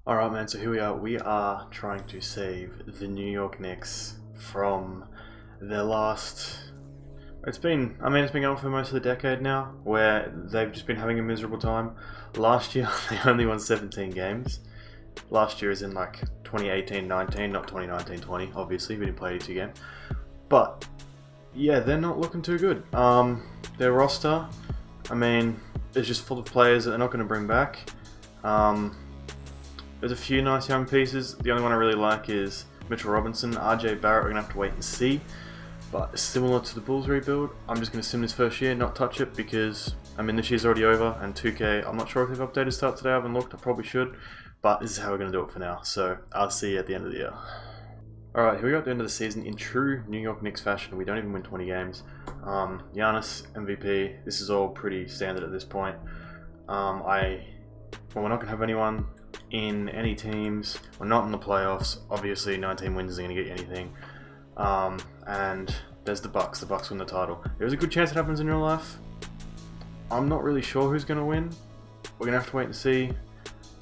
Alright man, so here we are. We are trying to save the New York Knicks from their last... it's been going on for most of the decade now, where they've just been having a miserable time. Last year, they only won 17 games. Last year is in like 2018-19, not 2019-20, obviously, we didn't play 82 games. But, yeah, they're not looking too good. Their roster, is just full of players that they're not going to bring back. There's a few nice young pieces. The only one I really like is Mitchell Robinson. RJ Barrett, we're going to have to wait and see. But similar to the Bulls rebuild, I'm just going to sim this first year, not touch it, because this year's already over, and 2K, I'm not sure if they've updated start today, I haven't looked, I probably should. But this is how we're going to do it for now, so I'll see you at the end of the year. Alright, here we go at the end of the season. In true New York Knicks fashion, we don't even win 20 games. Giannis, MVP, this is all pretty standard at this point. We're not going to have anyone in any teams. We're not in the playoffs. Obviously, 19 wins isn't going to get you anything. And there's the Bucks. The Bucks win the title. There's a good chance it happens in real life. I'm not really sure who's going to win. We're going to have to wait and see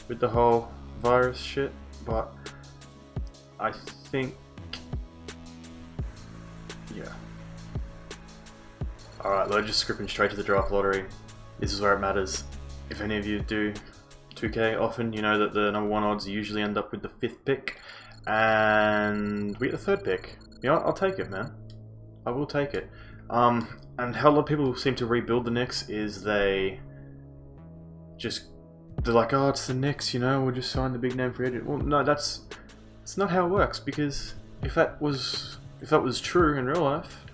with the whole virus shit. But I think... yeah. Alright, we're just scripting straight to the draft lottery. This is where it matters. If any of you do 2K often, you know that the number 1 odds usually end up with the 5th pick, and we get the 3rd pick. You know what? I'll take it, man. I will take it. And how a lot of people seem to rebuild the Knicks is they're like, oh, it's the Knicks, you know, we'll just sign the big name free agent. Well, no, that's not how it works, because if that was true in real life,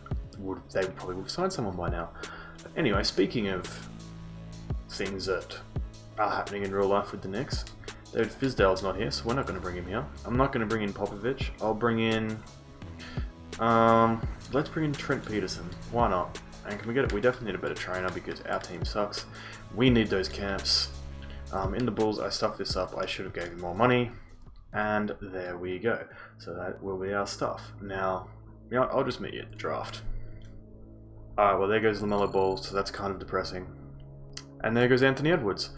they probably would have signed someone by now. But anyway, speaking of things that are happening in real life with the Knicks, David Fizdale's not here, so we're not going to bring him here. I'm not going to bring in Popovich. I'll bring in... let's bring in Trent Peterson. Why not? And can we get it? We definitely need a better trainer because our team sucks. We need those camps. In the Bulls, I stuffed this up. I should have gave him more money. And there we go. So that will be our stuff. Now, you know what? I'll just meet you at the draft. Alright, well there goes LaMelo Ball, so that's kind of depressing. And there goes Anthony Edwards.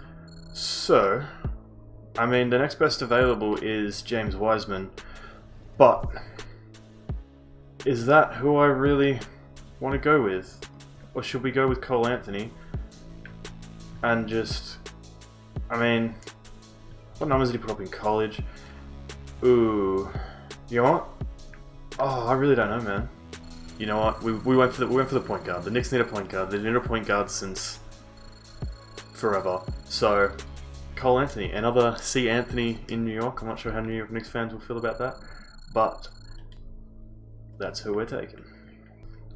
So, the next best available is James Wiseman, but is that who I really want to go with? Or should we go with Cole Anthony and just, what numbers did he put up in college? Ooh, you know what? Oh, I really don't know, man. You know what? We went for the point guard. The Knicks need a point guard. They need a point guard since forever. So, Cole Anthony, another C. Anthony in New York. I'm not sure how New York Knicks fans will feel about that, but that's who we're taking.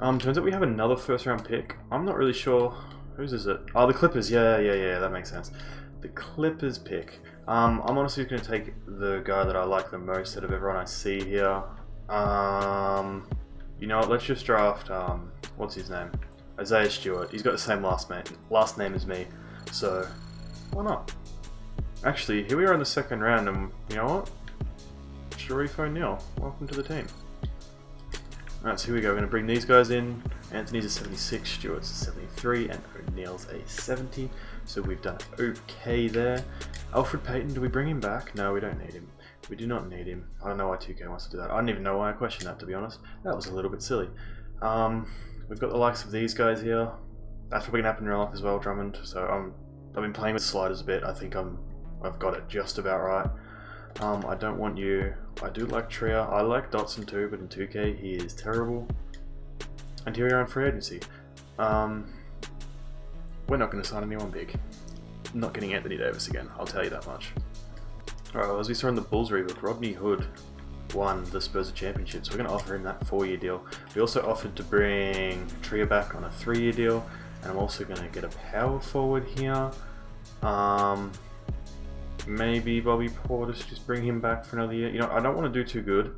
Turns out we have another first round pick. I'm not really sure. Whose is it? Oh, the Clippers. Yeah, that makes sense. The Clippers pick. I'm honestly going to take the guy that I like the most out of everyone I see here. You know what? Let's just draft, what's his name? Isaiah Stewart. He's got the same last name as me. So, why not? Actually, here we are in the 2nd round, and you know what? Sharif O'Neal, welcome to the team. Alright, so here we go. We're going to bring these guys in. Anthony's a 76, Stewart's a 73, and O'Neal's a 70. So we've done okay there. Alfred Payton, do we bring him back? No, we don't need him. We do not need him. I don't know why 2K wants to do that. I don't even know why I questioned that, to be honest. That was a little bit silly. We've got the likes of these guys here. That's probably going to happen in real life as well, Drummond. So I've been playing with sliders a bit. I think I've got it just about right. I don't want you. I do like Trier. I like Dotson too, but in 2K he is terrible. And here we are in free agency. We're not going to sign anyone big. I'm not getting Anthony Davis again, I'll tell you that much. Alright, well, as we saw in the Bulls rebuild, Rodney Hood won the Spurs a championship, so we're going to offer him that 4-year deal. We also offered to bring Trier back on a 3-year deal, and I'm also going to get a power forward here. Maybe Bobby Portis, just bring him back for another year. You know, I don't want to do too good,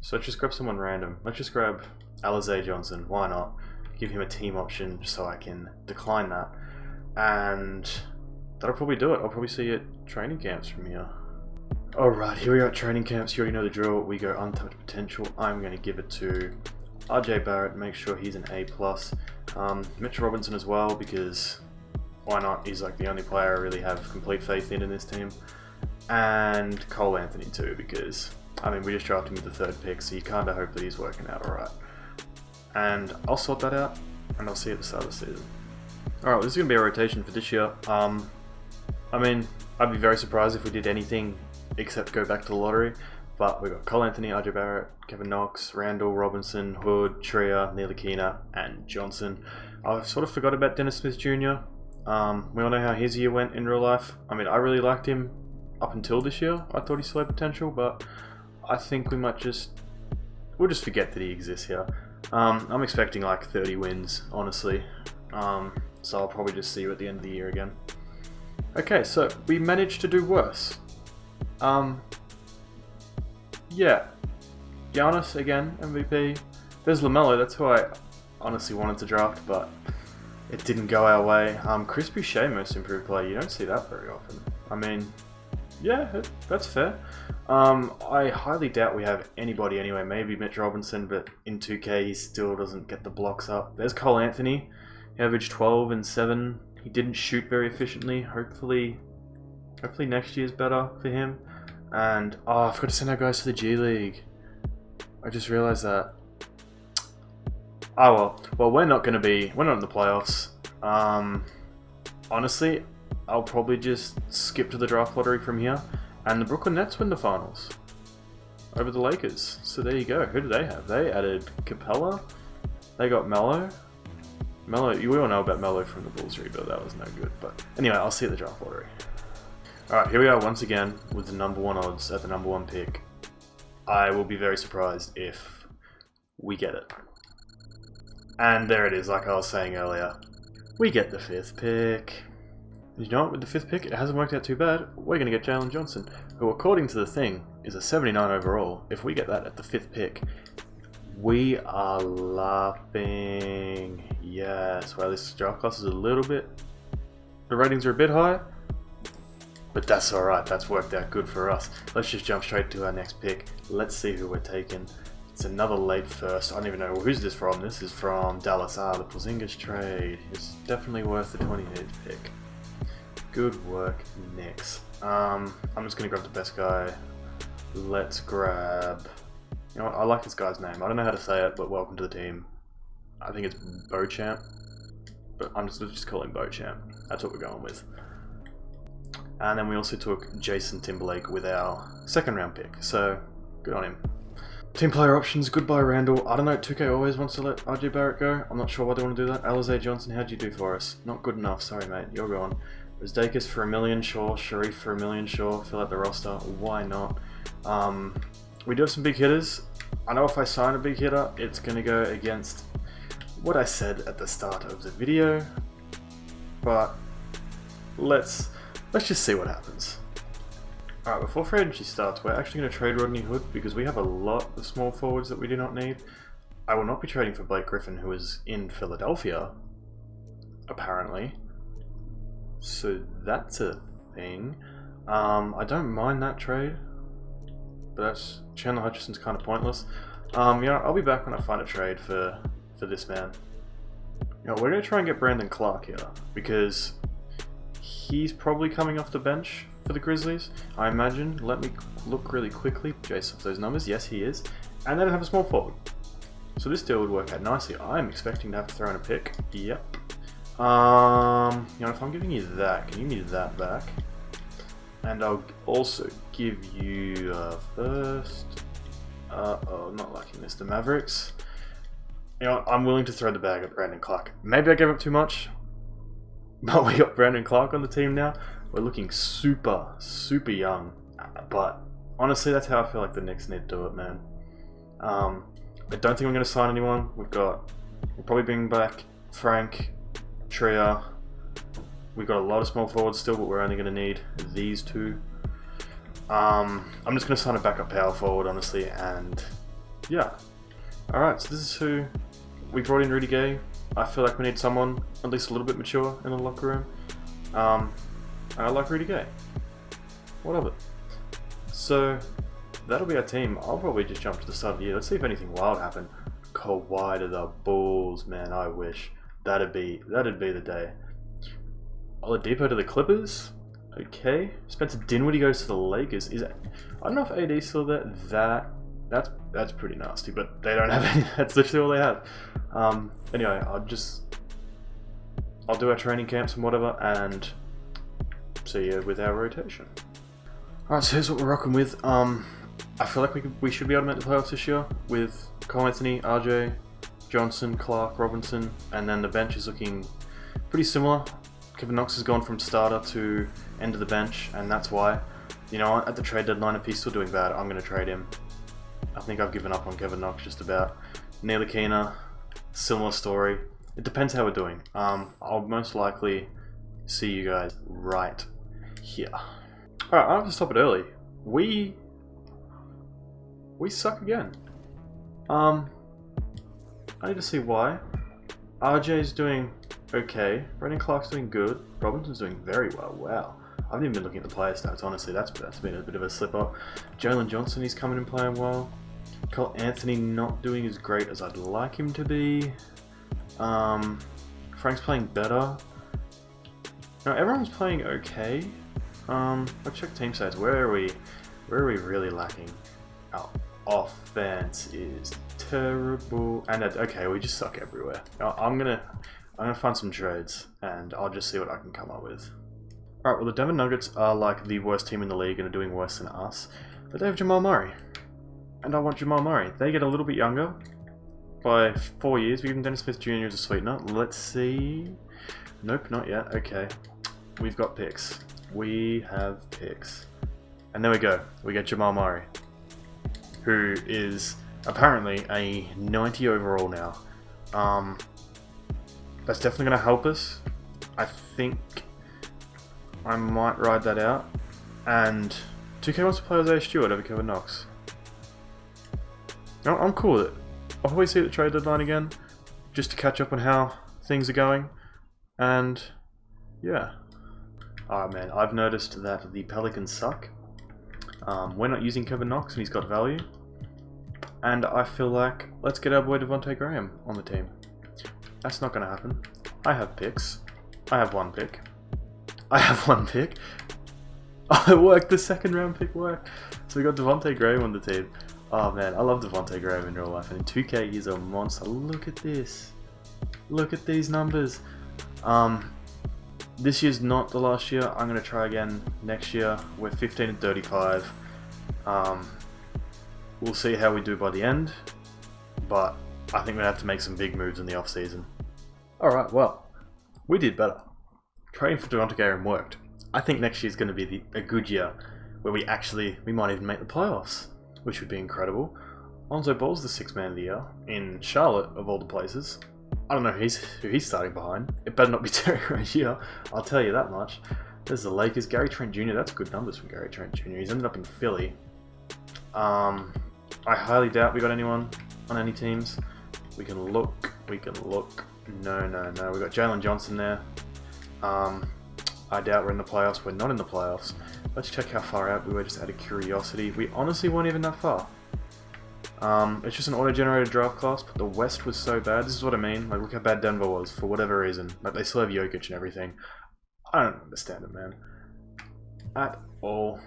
so let's just grab someone random. Let's just grab Alize Johnson, why not? Give him a team option so I can decline that. And that'll probably do it. I'll probably see you at training camps from here. Alright, here we are at training camps. You already know the drill. We go untapped potential. I'm going to give it to RJ Barrett, make sure he's an A+. Mitchell Robinson as well, because why not? He's like the only player I really have complete faith in this team. and Cole Anthony too, because I mean we just drafted him with the 3rd pick, so you kind of hope that he's working out alright. And I'll sort that out, and I'll see you at the start of the season. Alright, this is going to be a rotation for this year. I mean, I'd be very surprised if we did anything except go back to the lottery. But we've got Cole Anthony, RJ Barrett, Kevin Knox, Randall, Robinson, Hood, Trier, Ntilikina, and Johnson. I sort of forgot about Dennis Smith Jr. We all know how his year went in real life. I mean, I really liked him up until this year. I thought he still had potential, but I think we'll just forget that he exists here. I'm expecting like 30 wins, honestly. So I'll probably just see you at the end of the year again. Okay, so we managed to do worse. Yeah, Giannis again, MVP. There's LaMelo, that's who I honestly wanted to draft, but it didn't go our way. Chris Boucher, most improved player, you don't see that very often. I mean, yeah, that's fair. I highly doubt we have anybody anyway, maybe Mitch Robinson, but in 2K he still doesn't get the blocks up. There's Cole Anthony, he averaged 12 and 7. He didn't shoot very efficiently. Hopefully next year's better for him. And I forgot to send our guys to the G League. I just realized that. Oh well, we're not in the playoffs. Honestly, I'll probably just skip to the draft lottery from here, and the Brooklyn Nets win the finals over the Lakers. So there you go. Who do they have? They added Capella. They got Melo. We all know about Melo from the Bulls rebuild. That was no good. But anyway, I'll see you at the draft lottery. Alright, here we are once again with the number 1 odds at the number 1 pick. I will be very surprised if we get it. And there it is, like I was saying earlier. We get the 5th pick. You know what, with the 5th pick, it hasn't worked out too bad. We're going to get Jalen Johnson, who according to the thing, is a 79 overall. If we get that at the 5th pick, we are laughing. Yes, well, this draft class is a little bit... The ratings are a bit high. But that's alright, that's worked out good for us. Let's just jump straight to our next pick. Let's see who we're taking. It's another late first. I don't even know who's this from. This is from Dallas. The Porzingis trade. It's definitely worth the 28th pick. Good work, Knicks. I'm just going to grab the best guy. Let's grab... You know what, I like this guy's name. I don't know how to say it, but welcome to the team. I think it's Beauchamp. But let's just call him Beauchamp. That's what we're going with. And then we also took Jason Timberlake with our 2nd round pick, so good on him. Team player options, goodbye Randall. I don't know, 2K always wants to let RJ Barrett go. I'm not sure why they want to do that. Alizé Johnson, how'd you do for us? Not good enough, sorry mate, you're gone. Rosdakis for $1 million, sure. Sharif for $1 million, sure. Fill out the roster, why not? We do have some big hitters. I know if I sign a big hitter, it's going to go against what I said at the start of the video. But let's just see what happens. Alright, before free agency starts, we're actually going to trade Rodney Hood because we have a lot of small forwards that we do not need. I will not be trading for Blake Griffin, who is in Philadelphia, apparently. So that's a thing. I don't mind that trade, but that's Chandler Hutchison's kind of pointless. I'll be back when I find a trade for this man. We're going to try and get Brandon Clark here because he's probably coming off the bench for the Grizzlies, I imagine. Let me look really quickly. Jason, those numbers, yes he is. And they don't have a small forward. So this deal would work out nicely. I'm expecting to have to throw in a pick. Yep. If I'm giving you that, can you give me that back? And I'll also give you first. I'm not liking this. The Mavericks. I'm willing to throw the bag at Brandon Clark. Maybe I gave up too much, but we got Brandon Clark on the team now. We're looking super, super young. But honestly, that's how I feel like the Knicks need to do it, man. I don't think I'm going to sign anyone. We'll probably bring back Frank, Trier. We've got a lot of small forwards still, but we're only going to need these two. I'm just going to sign a backup power forward, honestly, and yeah. Alright, so this is who we brought in. Rudy Gay. I feel like we need someone at least a little bit mature in the locker room. And I like Rudy Gay. What of it? So that'll be our team. I'll probably just jump to the start of the year. Let's see if anything wild happened. Kawhi to the Bulls, man. I wish that'd be the day. Oladipo to the Clippers. Okay. Spencer Dinwiddie goes to the Lakers. I don't know if AD's still there. That's pretty nasty, but they don't have any. That's literally all they have. Anyway, I'll do our training camps and whatever, and see you with our rotation. Alright, so here's what we're rocking with. I feel like we should be able to make the playoffs this year with Cole Anthony, RJ, Johnson, Clark, Robinson, and then the bench is looking pretty similar. Kevin Knox has gone from starter to end of the bench, and that's why. You know what, at the trade deadline, if he's still doing bad, I'm going to trade him. I think I've given up on Kevin Knox just about. Ntilikina, similar story. It depends how we're doing. I'll most likely see you guys right here. Alright, I have to stop it early. We suck again. I need to see why. RJ's doing okay. Brandon Clark's doing good. Robinson's doing very well. Wow. I haven't even been looking at the player stats, honestly. That's been a bit of a slip up. Jalen Johnson, he's coming and playing well. Cole Anthony not doing as great as I'd like him to be. Frank's playing better. Now everyone's playing okay. Let's check team stats. Where are we really lacking? Our offense is terrible. And okay, we just suck everywhere. I'm gonna find some trades and I'll just see what I can come up with. Alright, well the Denver Nuggets are like the worst team in the league and are doing worse than us. But they have Jamal Murray. And I want Jamal Murray. They get a little bit younger. By 4 years. We give them Dennis Smith Jr. as a sweetener. Let's see. Nope, not yet. Okay. We've got picks. We have picks. And there we go. We get Jamal Murray. Who is apparently a 90 overall now. That's definitely going to help us. I think I might ride that out. And 2K wants to play Isaiah Stewart over Kevin Knox. I'm cool with it. I'll probably see the trade deadline again, just to catch up on how things are going. And yeah. Alright man, I've noticed that the Pelicans suck. We're not using Kevin Knox and he's got value. And I feel like, let's get our boy Devontae Graham on the team. That's not going to happen. I have picks. I have one pick. Oh, it worked. The second round pick worked. So we got Devontae Graham on the team. Oh man, I love Devontae Graham in real life. And in 2K, he's a monster. Look at this. Look at these numbers. This year's not the last year. I'm going to try again next year. We're 15 and 35. We'll see how we do by the end. But I think we're going to have to make some big moves in the off-season. Alright, well, we did better. Trading for Devontae Graham worked. I think next year's going to be a good year where we might even make the playoffs, which would be incredible. Lonzo Ball's the 6th man of the year in Charlotte, of all the places. I don't know who he's starting behind. It better not be Terry Rozier, I'll tell you that much. There's the Lakers. Gary Trent Jr., that's good numbers from Gary Trent Jr. He's ended up in Philly. I highly doubt we got anyone on any teams. We can look. No. We got Jalen Johnson there. I doubt we're in the playoffs. We're not in the playoffs. Let's check how far out we were, just out of curiosity. We honestly weren't even that far. It's just an auto-generated draft class, but the West was so bad. This is what I mean. Like, look how bad Denver was, for whatever reason. Like, they still have Jokic and everything. I don't understand it, man. At all.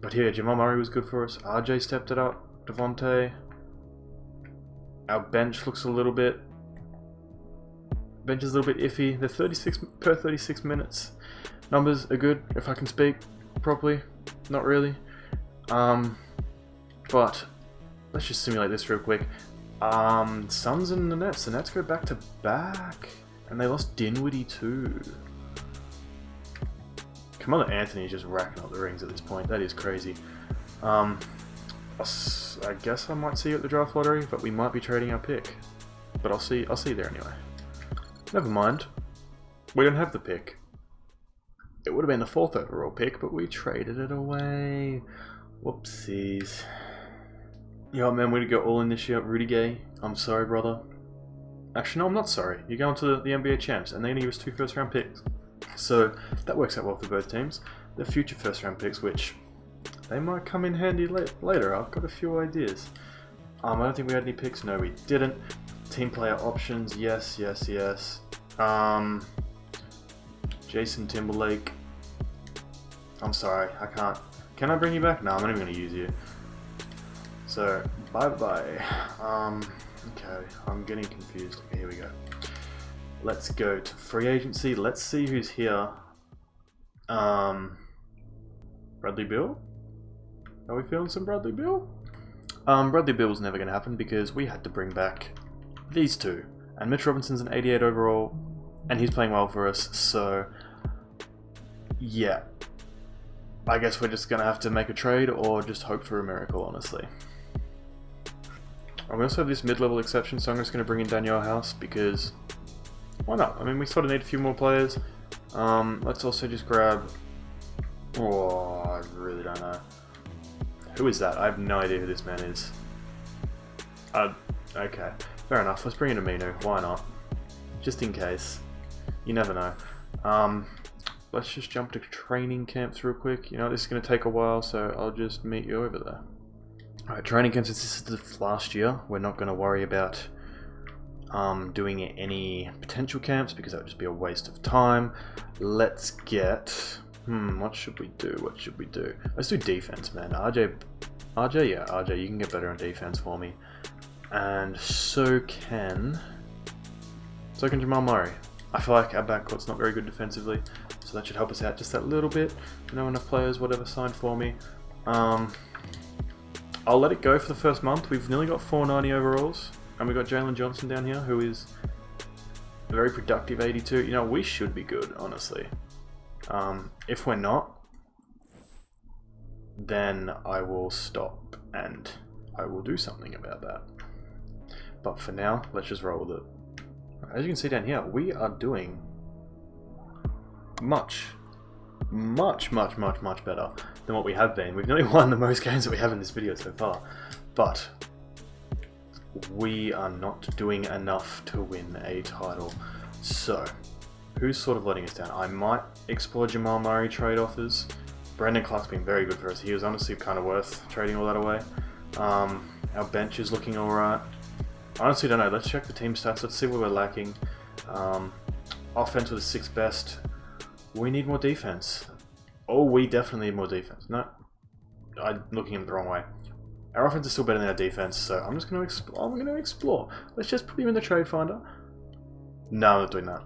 But here, Jamal Murray was good for us. RJ stepped it up. Devontae. Our bench looks a little bit... Bench is a little bit iffy. They're 36 per 36 minutes. Numbers are good, if I can speak properly. Not really. But let's just simulate this real quick. Suns and the Nets. The Nets go back to back. And they lost Dinwiddie too. Carmelo Anthony is just racking up the rings at this point. That is crazy. I guess I might see you at the draft lottery, but we might be trading our pick. But I'll see you there anyway. Never mind. We don't have the pick. It would have been the 4th overall pick, but we traded it away. Whoopsies. Yo, man, we're going to go all in this year. Rudy Gay, I'm sorry, brother. Actually, no, I'm not sorry. You're going to the NBA champs, and they're going to give us 2 first-round picks. So, that works out well for both teams. The future first-round picks, which they might come in handy later. I've got a few ideas. I don't think we had any picks. No, we didn't. Team player options, yes. Jason Timberlake. I'm sorry, I can't. Can I bring you back? No, I'm not even going to use you. So, bye-bye. Okay, I'm getting confused. Okay, here we go. Let's go to free agency. Let's see who's here. Bradley Beal? Are we feeling some Bradley Beal? Bradley Beal was never going to happen because we had to bring back these two. And Mitch Robinson's an 88 overall, and he's playing well for us, so yeah. I guess we're just going to have to make a trade or just hope for a miracle, honestly. We also have this mid-level exception, so I'm just going to bring in Danielle House because why not? I mean, we sort of need a few more players. Let's also just grab... Oh, I really don't know. Who is that? I have no idea who this man is. Okay, fair enough. Let's bring in Aminu. Why not? Just in case. You never know. Let's just jump to training camps real quick. You know, this is going to take a while, so I'll just meet you over there. Alright, training camps, this is the last year. We're not going to worry about doing any potential camps because that would just be a waste of time. Let's get... what should we do? What should we do? Let's do defense, man. RJ, yeah, RJ, you can get better on defense for me. And so can Jamal Murray. I feel like our backcourt's not very good defensively, so that should help us out just that little bit. No enough players, whatever, signed for me. I'll let it go for the first month. We've nearly got 490 overalls, and we've got Jalen Johnson down here, who is a very productive 82. You know, we should be good, honestly. If we're not, then I will stop and I will do something about that. But for now, let's just roll with it. As you can see down here, we are doing much better than what we have been. We've nearly won the most games that we have in this video so far, but we are not doing enough to win a title. So, who's sort of letting us down? I might explore Jamal Murray trade offers. Brandon Clark's been very good for us. He was honestly kind of worth trading all that away. Our bench is looking alright. I honestly don't know. Let's check the team stats. Let's see where we're lacking. Offense was the 6th best. We need more defense. Oh, we definitely need more defense. No, I'm looking at it the wrong way. Our offense is still better than our defense, so I'm just going to explore. I'm going to explore. Let's just put him in the trade finder. No, I'm not doing that.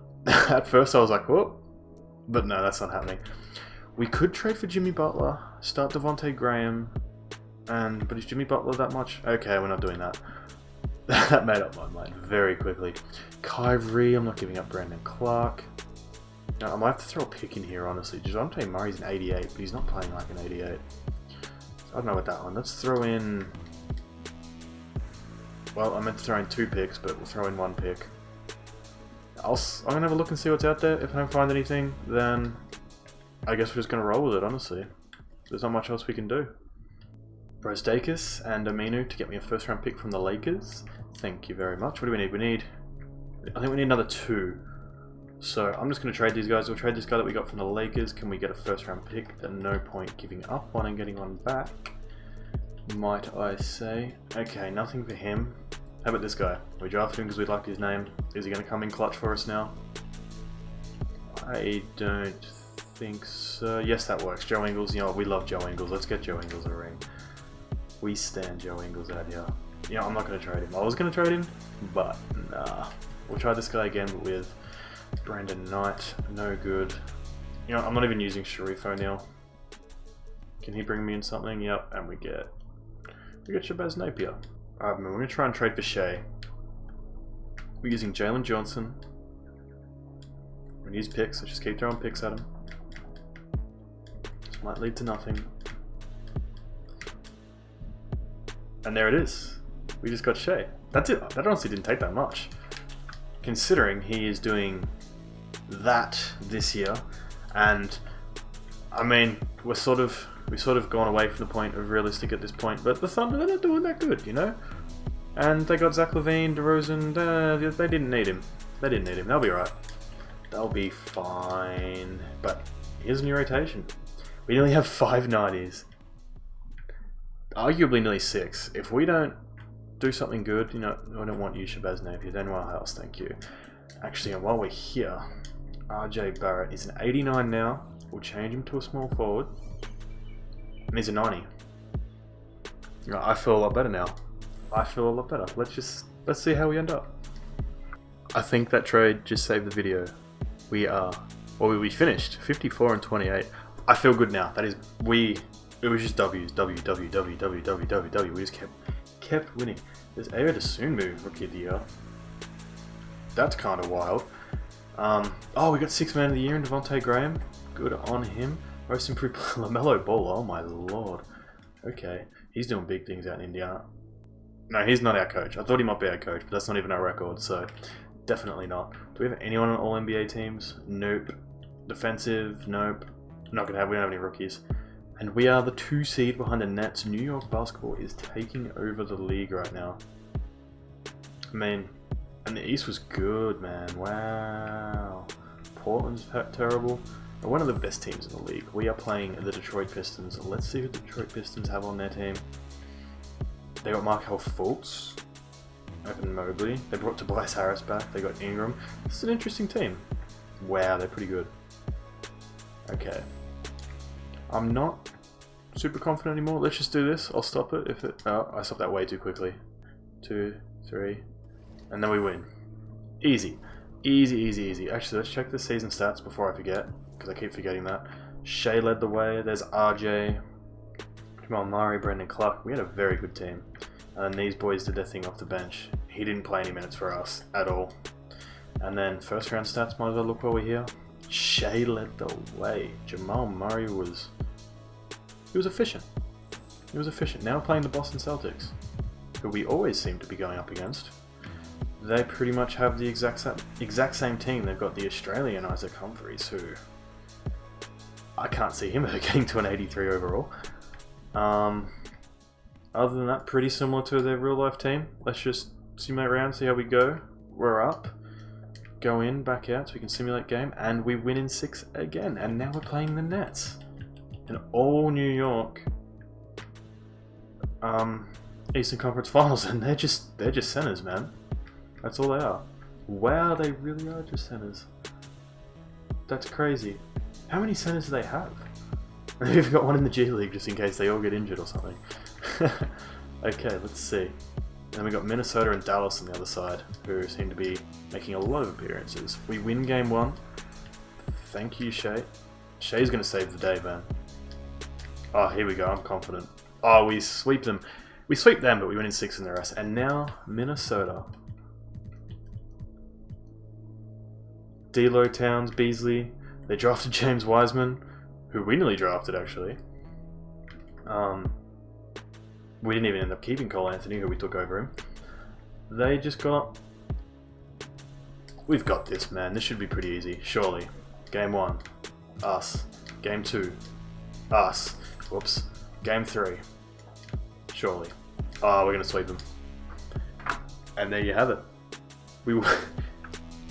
At first I was like, whoop. But no, that's not happening. We could trade for Jimmy Butler, start Devontae Graham, but is Jimmy Butler that much? Okay, we're not doing that. That made up my mind very quickly. Kyrie, I'm not giving up Brandon Clark. No, I might have to throw a pick in here, honestly. Dejounte Murray's an 88, but he's not playing like an 88. So I don't know what that one. Let's throw in... Well, I meant to throw in 2 picks, but we'll throw in 1 pick. I'm going to have a look and see what's out there. If I don't find anything, then I guess we're just going to roll with it, honestly. There's not much else we can do. Brosdakis and Aminu to get me a 1st round pick from the Lakers. Thank you very much. What do we need? I think we need another 2. So I'm just going to trade these guys. We'll trade this guy that we got from the Lakers. Can we get a 1st round pick? There's no point giving up one and getting one back, might I say. Okay, nothing for him. How about this guy? We drafted him because we liked his name. Is he going to come in clutch for us now? I don't think so. Yes, that works. Joe Ingles. You know what? We love Joe Ingles. Let's get Joe Ingles a ring. We stand Joe Ingles out here. You know, I'm not going to trade him. I was going to trade him, but nah. We'll try this guy again, but with Brandon Knight. No good. You know, I'm not even using Sharif O'Neal. Can he bring me in something? Yep, and we get Shabazz Napier. Alright, we're going to try and trade for Shea. We're using Jalen Johnson. We're going to use picks. Let's just keep throwing picks at him. This might lead to nothing. And there it is. We just got Shea. That's it. That honestly didn't take that much. Considering he is doing that this year. And, I mean, we've sort of gone away from the point of realistic at this point, but the Thunder, they're not doing that good, you know? And they got Zach LaVine, DeRozan, they didn't need him. They didn't need him. They'll be right. They'll be fine. But here's a new rotation. We nearly have 5 90s. Arguably nearly 6. If we don't do something good, you know, I don't want you, Shabazz Napier, Danielle House, thank you. Actually, and while we're here, RJ Barrett is an 89 now. We'll change him to a small forward. And he's a 90. I feel a lot better now. I feel a lot better. Let's see how we end up. I think that trade just saved the video. We finished 54 and 28. I feel good now. It was just W's, W. We just kept winning. There's Ayo Dosunmu, Rookie of the Year. That's kind of wild. Oh, we got 6th Man of the Year in Devontae Graham. Good on him. Most improved LaMelo Ball. Oh my lord. Okay, he's doing big things out in Indiana. No, he's not our coach. I thought he might be our coach, but that's not even our record, so definitely not. Do we have anyone on all NBA teams? Nope. Defensive? Nope. We don't have any rookies. And we are the 2 seed behind the Nets. New York basketball is taking over the league right now. I mean, and the East was good, man. Wow. Portland's terrible. We're one of the best teams in the league. We are playing the Detroit Pistons. Let's see who the Detroit Pistons have on their team. They got Markelle Fultz, Evan Mobley. They brought Tobias Harris back. They got Ingram. This is an interesting team. Wow, they're pretty good. Okay. I'm not super confident anymore. Let's just do this. I'll stop it if it... Oh, I stopped that way too quickly. 2, 3, and then we win. Easy. Easy. Actually, let's check the season stats before I forget, because I keep forgetting that. Shea led the way. There's RJ, Jamal Murray, Brandon Clark. We had a very good team. And these boys did their thing off the bench. He didn't play any minutes for us at all. And then first round stats, might as well look while we're here. Shea led the way. Jamal Murray was... He was efficient. Now playing the Boston Celtics, who we always seem to be going up against. They pretty much have the exact same team. They've got the Australian Isaac Humphries, who I can't see him ever getting to an 83 overall. Other than that, pretty similar to their real life team. Let's just simulate around, see how we go. We're up. Go in, back out, so we can simulate game, and we win in 6 again. And now we're playing the Nets in all New York Eastern Conference Finals, and they're just centers, man. That's all they are. Wow, they really are just centers. That's crazy. How many centers do they have? They've got one in the G League just in case they all get injured or something. Okay, let's see. And then we got Minnesota and Dallas on the other side, who seem to be making a lot of appearances. We win game 1. Thank you, Shea. Shea's going to save the day, man. Oh, here we go. I'm confident. Oh, we sweep them. We sweep them, but we win in 6 in the rest. And now, Minnesota. D'Lo, Towns, Beasley. They drafted James Wiseman, who we nearly drafted, actually. We didn't even end up keeping Cole Anthony, who we took over him. They just got... We've got this, man. This should be pretty easy, surely. Game 1, us. Game 2, us. Whoops. Game 3, surely. Oh, we're going to sweep them. And there you have it.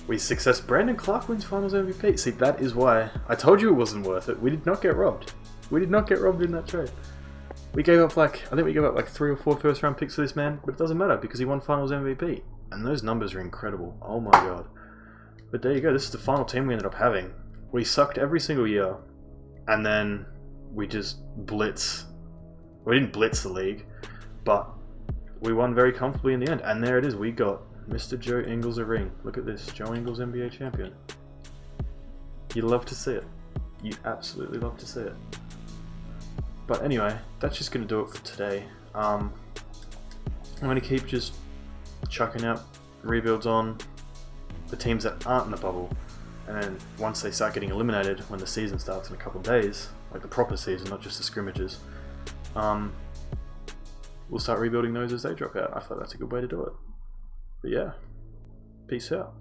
We success. Brandon Clark wins Finals MVP. See, that is why I told you it wasn't worth it. We did not get robbed. We did not get robbed in that trade. We gave up I think we gave up 3 or 4 first round picks for this man, but it doesn't matter because he won Finals MVP. And those numbers are incredible. Oh my god. But there you go. This is the final team we ended up having. We sucked every single year, and then we just blitz. We didn't blitz the league, but we won very comfortably in the end. And there it is. We got Mr. Joe Ingles a ring. Look at this. Joe Ingles, NBA champion. You love to see it. You absolutely love to see it. But anyway, that's just going to do it for today. I'm going to keep just chucking out rebuilds on the teams that aren't in the bubble. And then once they start getting eliminated, when the season starts in a couple of days, like the proper season, not just the scrimmages, we'll start rebuilding those as they drop out. I thought that's a good way to do it. But yeah, peace out.